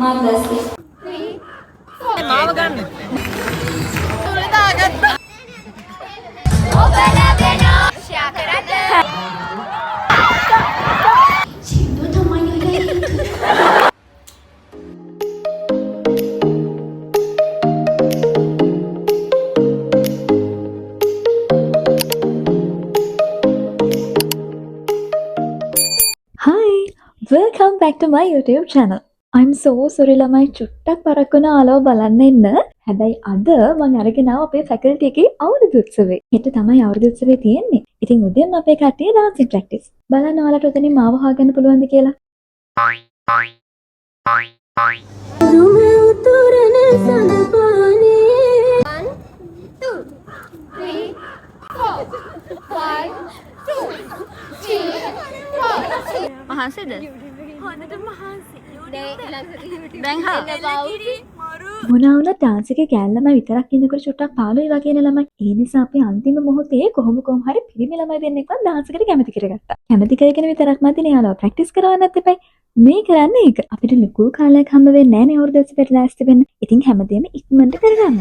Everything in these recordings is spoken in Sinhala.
මාර්ගස්ලි මාව ගන්න. Welcome back to my YouTube channel. I'm so sorry ළමයි චුට්ටක් පරක්කුණ ආලව බලන්න එන්න. හැබැයි අද මම අරගෙන ආව අපේ ෆැකල්ටි එකේ අවුරුදු උත්සවය. හෙට තමයි අවුරුදු උත්සවය තියෙන්නේ. ඉතින් උදේම අපේ කට්ටිය ඩාන්සින් ප්‍රැක්ටිස්. බලන්න ඔයාලට උතනින් මාව හොයාගන්න පුළුවන්ද කියලා. මහන්සිද? හොඳට මහන්සි. දැන් මොනවා වුණත් ඩාන්ස් එකේ ගෑල් ළමයි විතරක් ඉන්නකොට චුට්ටක් පාළුයි වගේ නේ ළමයි. ඒ නිසා අපි අන්තිම මොහොතේ කොහොම හරි පිරිමි ළමයි දෙන්නෙක්වත් ඩාන්ස් එකට කැමති කරගත්තා. කැමති කරගෙන විතරක් මදි නේ යාළුවා ප්‍රැක්ටිස් කරවන්නත් එපයි. මේ කරන්නේ ඒක. අපිට ලොකු කාලයක් හම්බ වෙන්නේ නැහැ නේ අවුරුදු 20කට ලෑස්ති වෙන්න. ඉතින් හැමදේම ඉක්මනට කරගන්න.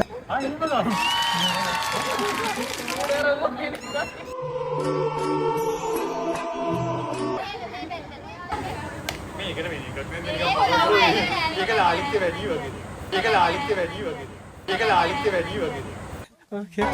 ඒක ලාලිත්‍ය වැඩි වගේ. ඒක ලාලිත්‍ය වැඩි වගේ. ඒක ලාලිත්‍ය වැඩි වගේ. ඕකේ.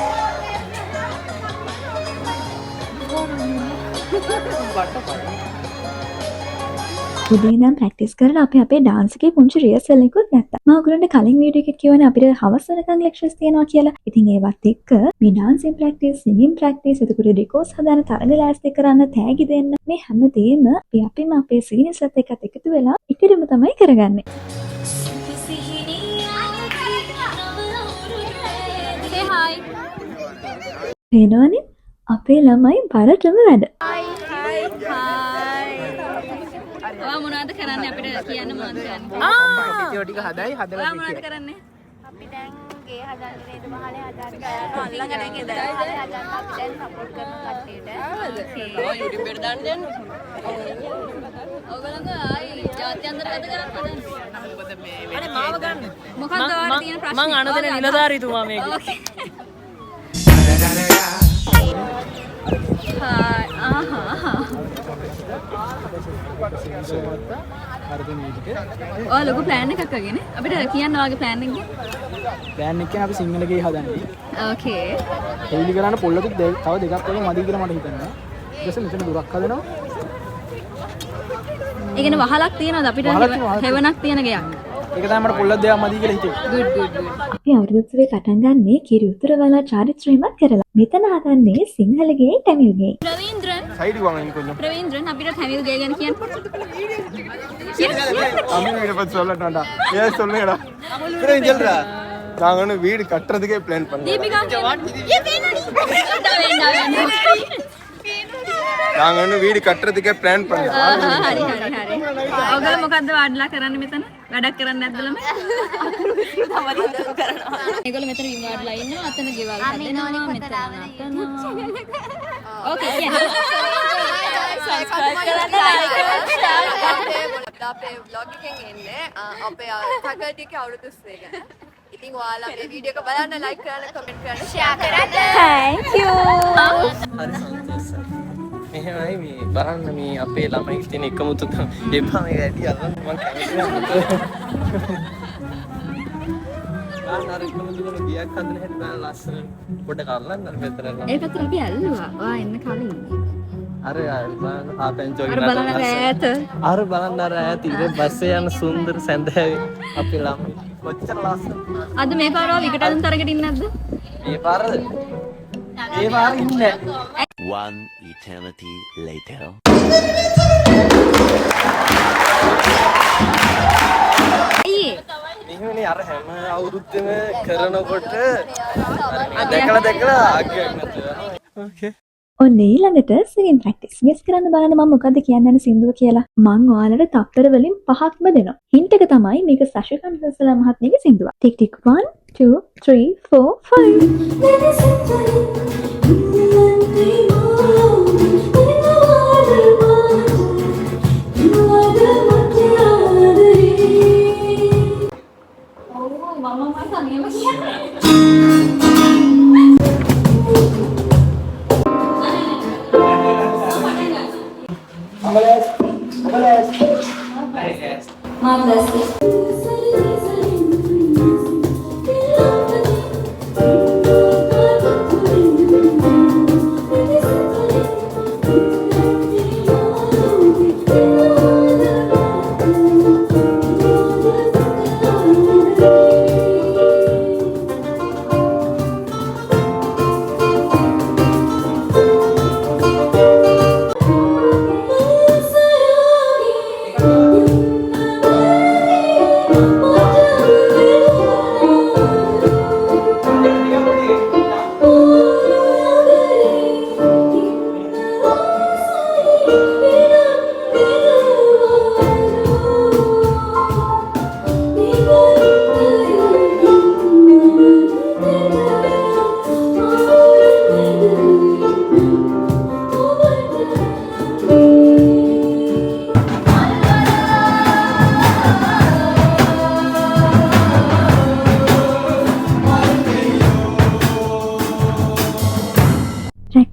උදේ ඉඳන් ප්‍රැක්ටිස් කරලා අපි අපේ ඩාන්ස් එකේ පුංචි රිහර්සල් එකකුත් ගත්තා. මම ඔයගොල්ලන්ට කලින් වීඩියෝ එකක් කියවනේ අපිට හවස වෙනකන් ලෙක්චර්ස් තියෙනවා කියලා. ඉතින් ඒවත් එක්ක මේ ඩාන්සින් ප්‍රැක්ටිස්, සිංගින් ප්‍රැක්ටිස්, එතකොට ඩෙකෝස් හදාන තරඟ ලෑස්ති කරන්න, තෑගි දෙන්න මේ හැමදේම අපිම අපේ සීනියර්ස්ලත් එක්කත් එකතු වෙලා එකටම තමයි කරගන්නේ. Say hi. වෙනවනේ අපේ ළමයි බරටම වැඩ. Hi. ඔයා මොනවද කරන්නේ අපිට කියන්න මොනවද කරන්නේ? වීඩියෝ ටික හදයි හදලා ඔයා මොනවද කරන්නේ? අපි දැන් ගේ හදන්න නේද මහලේ හදන්න ගියා අල්ලගෙන ගෙදර මහලේ හදන්න අපි දැන් සපෝට් කරන කට්ටියට ඔය YouTube එකට දාන්න යන්න. ඔයගොල්ලෝ ආයි ජාත්‍යන්තර ගත කරන්න හදන්නේ. අනේ මාව ගන්න. මොකක්ද ඔයාලට තියෙන ප්‍රශ්නේ? මං අනදෙන නිලධාරීතුමා මේක. Okay. Hi. ඔය ලොකු ප්ලෑන් එකක් අගෙන අපිට කියන්න ඔයාගේ ප්ලෑන් එක. ප්ලෑන් එක අපි සිංහල ගේ හදන්නේ. ඕකේ. හෙවිලි කරන්න පොල්ලකුත් තව දෙකක් වගේ මදි කියලා මට හිතෙනවා. ඊට පස්සේ මෙතන දුරක් හදනවා. ඒ කියන්නේ වහලක් තියනවාද අපිට හෙවණක් තියෙන ගයක්? ඒක තමයි මට පොල්ලක් දෙකක් මදි කියලා හිතෙන්නේ. Good. අපි අවුරුදු උත්සවේ පටන් ගන්නේ කිරි උතුරවල චාරිත්‍රාත්මක කරලා. මෙතන හදන්නේ සිංහලගේ තමිල්ගේ. ප්‍රවීන්ද්‍රන් සයිඩ් வாங்க கொஞ்சம். ප්‍රවීන්ද්‍රන් අපිට තමිල් ගේ ගැන කියන්න. தமிழ் வீட பத்தி சொல்லட்டான்டா. ஏன் சொல்லுங்கடா. பிரேம் சொல்றா. நாங்க வந்து வீடு கட்டறதுக்கே பிளான் பண்ணோம். දීපිකා நாங்க வந்து வீடு கட்டறதுக்கே பிளான் பண்ணோம். හරි. ඔයගොල්ලෝ මොකද්ද වඩලා කරන්නේ මෙතන? වැඩක් කරන්නේ නැද්ද ළමයි? ඒගොල්ලෝ මෙතන විවාඩලා ඉන්නවා අතන ගෙවල් හදනවා මෙතන අතන. ඕකේ කියන්න. සබ්ස්ක්‍රයිබ් කරන්න ලයික් කරන්න ෂෙයාර් කරන්න අපේ vlog එකෙන් එන්නේ අපේ ෆැකල්ටි එකේ අවුරුදු උත්සවය ගැන. ඉතින් ඔයාලා මේ වීඩියෝ එක බලන්න ලයික් කරන්න කමෙන්ට් කරන්න ෂෙයාර් කරන්න. Thank you. මෙහෙමයි මේ බලන්න මේ අපේ ළමයි තියෙන එකමුතුකම එපා මේක ඇටි අල්ලන්න මම කැමති නැහැ. අර එකමුතුකම ගියක් හදන හැටි බලන්න ලස්සන පොඩ්ඩක් අල්ලන්න අර මෙතන. ඒ පැත්තට අපි ඇල්ලුවා. ඔයා එන්න කලින්. අර බලන්න ආපෙන්චෝ අර බලන්න ඈත. අර බලන්න අර ඈත ඉතින් බස්සේ යන සුන්දර සැන්දෑවේ අපේ ළමයි කොච්චර ලස්සන. අද මේ පාර ඔයා විකටන් තරගට ඉන්නේ නැද්ද? මේ පාරද? ඒ පාර ඉන්නේ නැහැ. One eternity later. මෙහෙමනේ අර හැම අවුරුද්දෙම කරනකොට දැකලා අගයක් නැතුව. ඕකේ. ඔන්න ඊළඟට සිංගින් ප්‍රැක්ටිස්. ගෙස් කරන්න බලන්න මම මොකද්ද කියන්න යන සින්දුව කියලා. මං ඔයාලට තප්පර වලින් 5ක්ම දෙනවා. හින්ට් එක තමයි මේක සශිකන් සසලා මහත්මියගේ සින්දුවක්. ටික් ටික් 1 2 3 4 5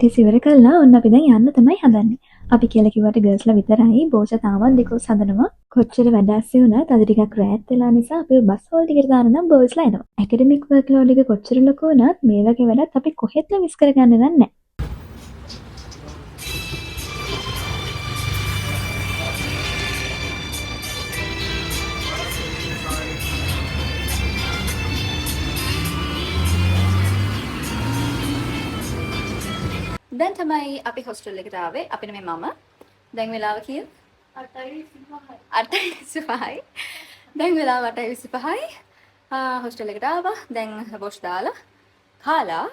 ප්‍රැක්ටිස් ඉවර කළා. ඔන්න අපි දැන් යන්න තමයි හදන්නේ. අපි කියලා කිව්වට ගර්ල්ස්ලා විතරයි. බෝෂ තාමත් දෙකෝස් හදනවා. කොච්චර වැඩ ඇස්සේ වුණත් අද ටිකක් රෑත් වෙලා නිසා අපි බස් හෝල් ටිකට දාන්න නම් බෝයිස්ලා එනවා. ඇකඩමික් වර්ක් ලෝඩ් එක කොච්චර ලොකු වුණත් මේ වගේ වැඩත් අපි කොහෙත්ම මිස් කරගන්නේ නැහැ. දැන් තමයි අපි හොස්ටල් එකට ආවේ. අපි නෙමෙයි මම. දැන් වෙලාව කීයද? 8:25. දැන් වෙලාව 8:25. හොස්ටල් එකට ආවා. දැන් වොෂ් දාලා කාලා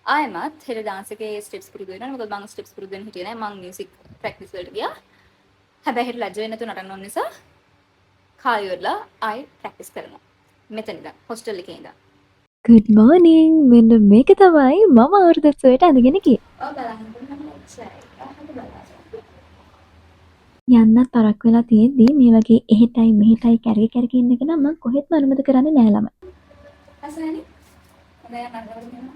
ආයෙමත් හෙට ඩාන්ස් එකේ ස්ටෙප්ස් පුරුදු වෙනවා. මොකද මම ස්ටෙප්ස් පුරුදු වෙන්න හිටියේ නෑ. මම මියුසික් ප්‍රැක්ටිස් වලට ගියා. හැබැයි හෙට ලැජ්ජ වෙන්න තු නටන්න ඕන නිසා කාලි වලලා ආයෙ ප්‍රැක්ටිස් කරනවා. මෙතන ඉඳන් හොස්ටල් එකේ ඉඳන්. good morning. මෙන්න මේක තමයි මම අවුරුදු 6ට අඳගෙන ගියේ. යන්නත් තරක් වෙලා තියෙද්දි මේ වගේ එහෙටයි මෙහෙටයි කැරකි කැරකි ඉන්න එක නම් මම කොහෙත්ම අනුමත කරන්නේ නෑ ළමයි. අසනනි. දැන් නගරගෙන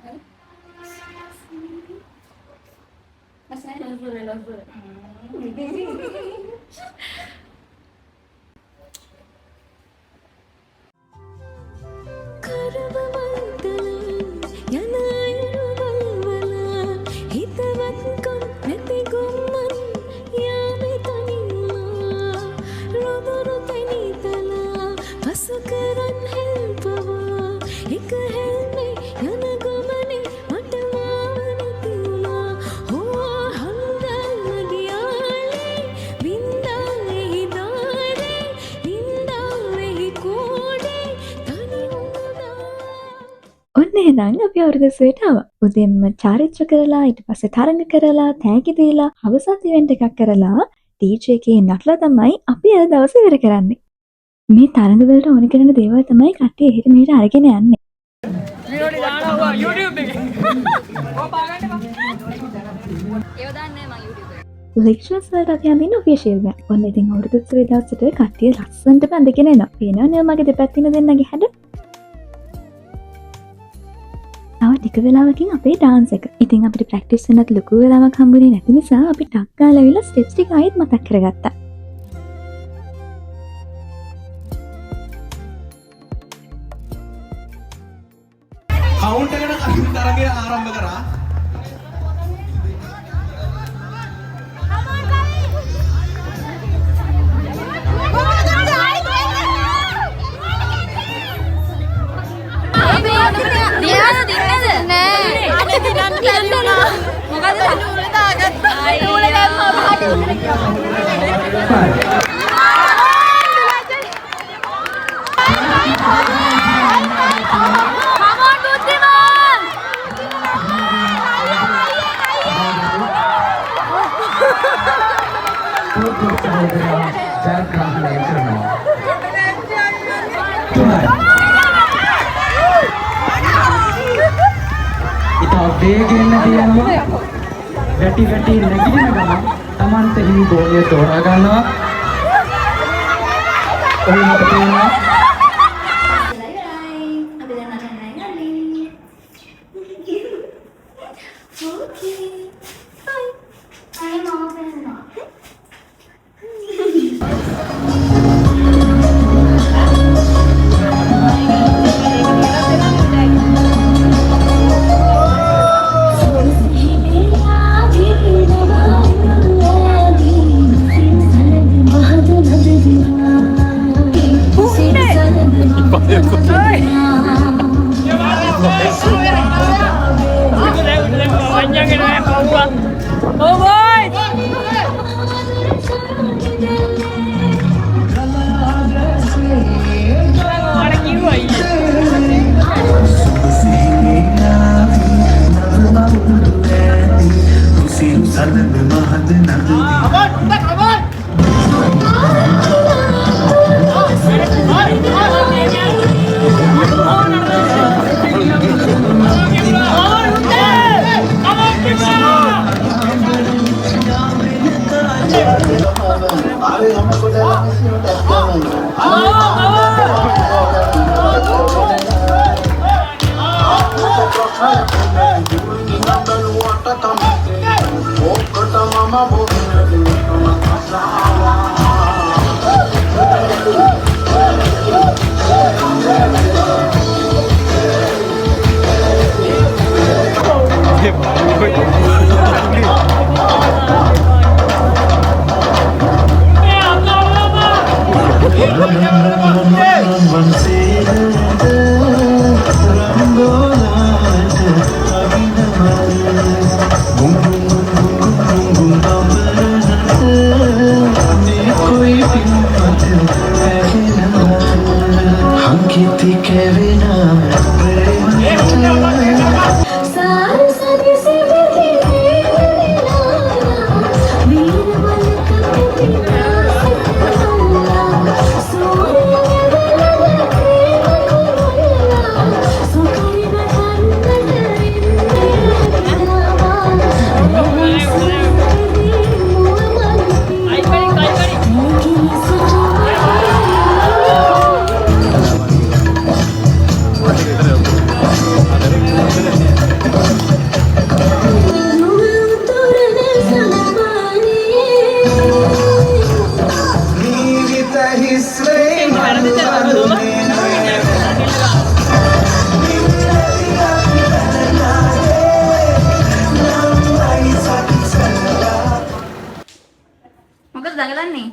එහෙනම් අපි අවුරුදු 6ට ආවා. උදේම චාරිත්‍ර කරලා ඊට පස්සේ තරඟ කරලා තෑගි දීලා හවසත් ඉවෙන්ට් එකක් කරලා DJ එකේ නටලා තමයි අපි අද දවසේ ඉවර කරන්නේ. මේ තරඟ වලට ඕන කරන දේවල් තමයි කට්ටිය එහෙට මෙහෙට අරගෙන යන්නේ. YouTube එකේ. ඒව දාන්නේ මම YouTube එකේ. ලෙක්චර්ස් වලට අපි අඳින්න ඔෆිෂියල් එක. ඔන්න ඉතින් අවුරුදු 6 දවසට කට්ටිය ලස්සනට බඳගෙන එනවා. පේනවනේ මගේ දෙපැත්තින දෙන්නගේ හැඩ. තව ටික වෙලාවකින් අපේ ඩාන්ස් එක. ඉතින් අපිට ප්‍රැක්ටිස් වෙන්නත් ලොකු වෙලාවක් හම්බුනේ නැති නිසා අපි ටක් ගාලා ඇවිල්ලා ස්ටෙප්ස් ටික ආයෙත් මතක් කරගත්තා. කවුන්ට් එකට කලින් තරගය ආරම්භ කරා. වේගෙන්න තියෙනවා වැටි වැටි නැගිටින ගමන් Tamante හිමි ගෝලය තෝරා ගන්නවා ඔයකට තියෙනවා මොකද දඟලන්නේ?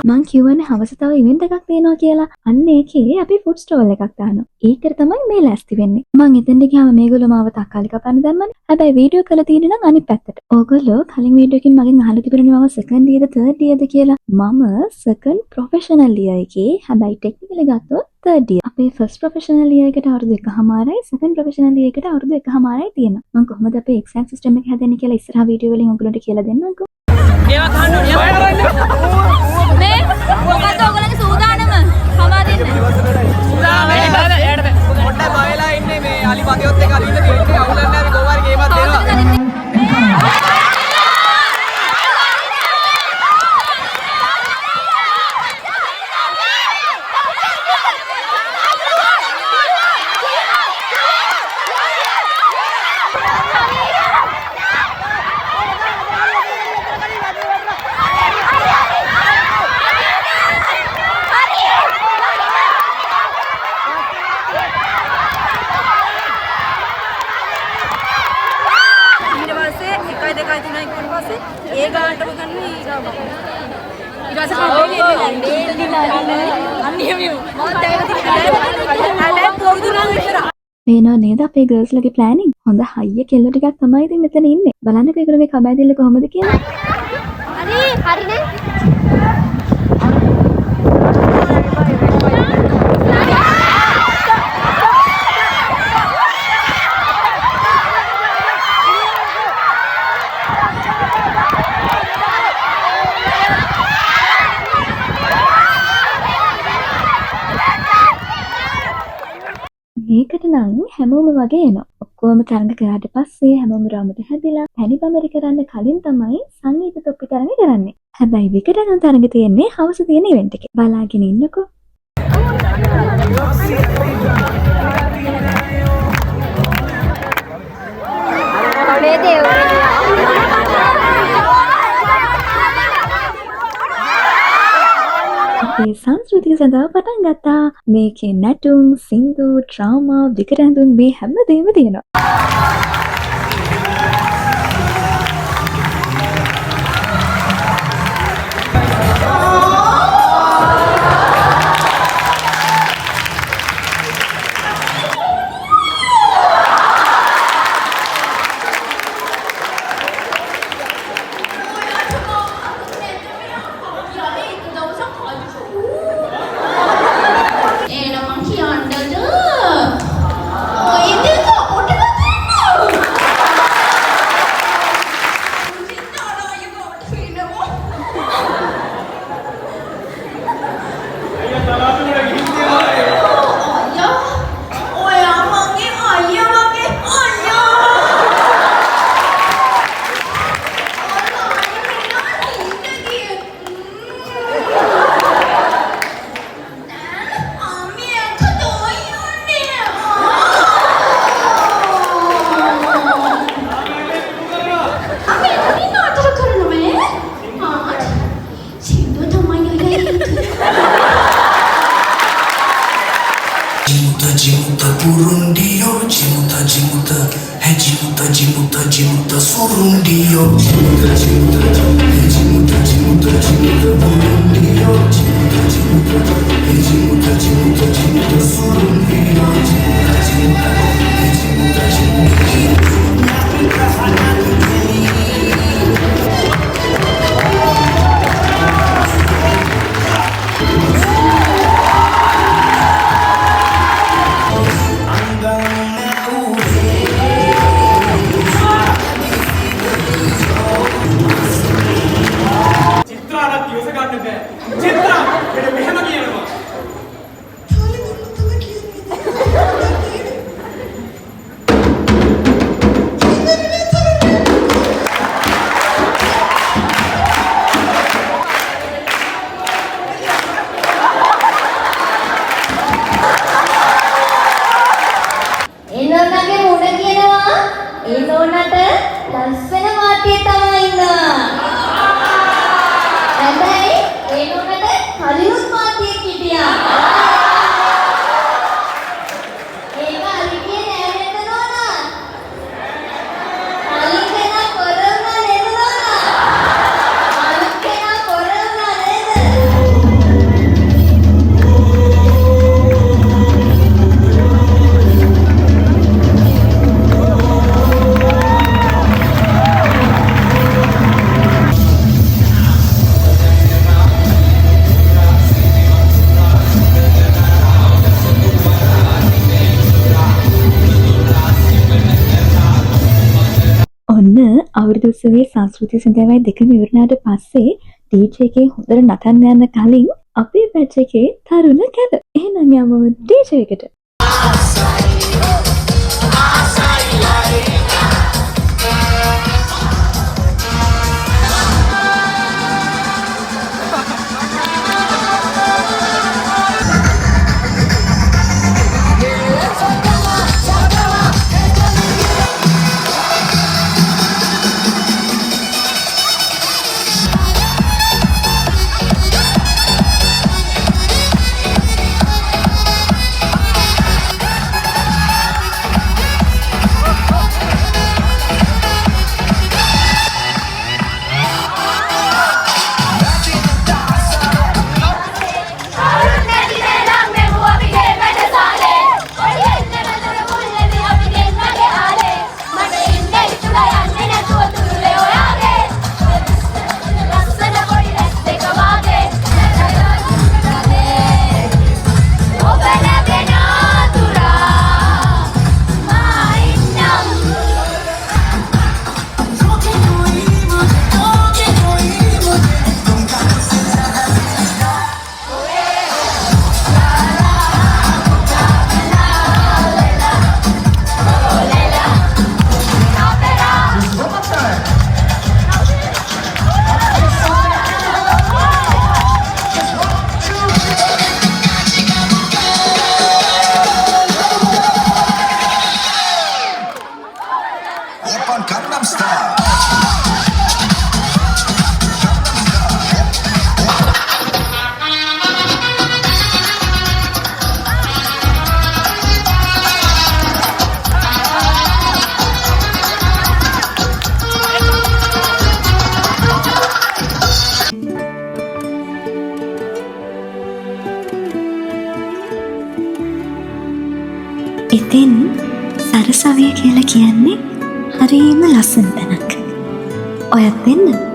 මං කියවනේ හවස තව ඉවෙන්ට් එකක් තියෙනවා කියලා. අන්න ඒකේ අපි ෆුඩ් ස්ටෝල් එකක් දානවා. ඒකට තමයි මේ ලෑස්ති වෙන්නේ. මං එතෙන්ට ගියාම මේගොල්ලෝ මාව තක්කාලි කපන්න දැම්මනේ. හැබැයි වීඩියෝ කරලා තියෙන්නේ නම් අනිත් පැත්තට. ඕගොල්ලෝ කලින් වීඩියෝ එකකින් මගෙන් අහලා තිබුණේ මම සෙකන්ඩ් ඉයර්ද තර්ඩ් ඉයර්ද කියලා. මම සෙකන්ඩ් ප්‍රොෆෙෂනල් ඉයර් එකේ. හැබැයි ටෙක්නිකලි ගත්තොත් තර්ඩ් ඉයර්. අපේ ෆස්ට් ප්‍රොෆෙෂනල් ඉයර් එකට අවුරුදු 1.5යි සෙකන්ඩ් ප්‍රොෆෙෂනල් ඉයර් එකට අවුරුදු 1.5යි තියෙනවා. මං කොහොමද අපේ එක්සෑම් සිස්ටම් එක හැදෙන්නේ කියලා ඉස්සරහා වීඩියෝ වලින් ඔයගොල්ලොන්ට කියලා දෙන්නම්කෝ. මේවා කන්න ඕනේ. මේ මොකද ඔයගොල්ලන්ගේ සූදානම? කමා දෙන්න. පොඩ්ඩක් බයලා ඉන්නේ මේ අලි වගේවත් එක අලි ඉන්න තියෙන්නේ අවුලක් නැහැ අපි කොහොම හරි ගේමක් දෙනවා. ඒ ගානටම ගන්න ඊගාව. ඊට පස්සේ කම්පැනි අන්නියමියු. පේනව නේද අපේ ගර්ල්ස් ලගේ ප්ලෑනින්? හොඳ හයිය කෙල්ල ටිකක් තමයි ඉතින් මෙතන ඉන්නේ. බලන්නකෝ ඒගොල්ලෝගේ කබෑදිල්ල කොහොමද කියලා. හරිනේ. මේකට නම් හැමෝම වගේ එනවා. ඔක්කොම තරඟ කරාට පස්සේ හැමෝම රාමට හැදිලා පැණි බඹරි කරන්න කලින් තමයි සංගීත තොප්පි තරඟ කරන්නේ. හැබැයි විකටනම් තරඟ තියෙන්නේ හවස තියෙන ඉවෙන්ට් එකේ. බලාගෙන ඉන්නකෝ. අපේ සංස්කෘතිය සඳහා පටන් ගත්තා. මේකේ නැටුම්, සින්දු, ඩ්‍රාමා, විකට ඇඳුම් මේ හැමදේම තියෙනවා. චිත්‍රාට ඉවස ගන්න බෑ. චිත්‍රා මෙන්න මෙහෙම කියනවා. එනෝනගේ මුණ කියනවා එනෝනට ලස්සන මාටිය තමයි ඉන්නවා. හැබැයි එනෝනට කලිනුත් මාටියෙක් හිටියා. ඒක අලිගේ නෑ නේද නෝනා? කලින් කෙනා කොරවුණා නේද නෝනා? අලුත් කෙනා කොරවුණා නේද? ඔන්න අවුරුදු උත්සවයේ සංස්කෘතික සඳහායි දෙකම ඉවරනාට පස්සේ DJ එකේ හොඳට නටන්න යන කලින් අපේ බැච් එකේ තරුණ කැව. එහෙනම් යමු DJ එකට. ඉතින් සරසවිය කියලා කියන්නේ හරිම ලස්සන තැනක්. ඔයත් එන්න.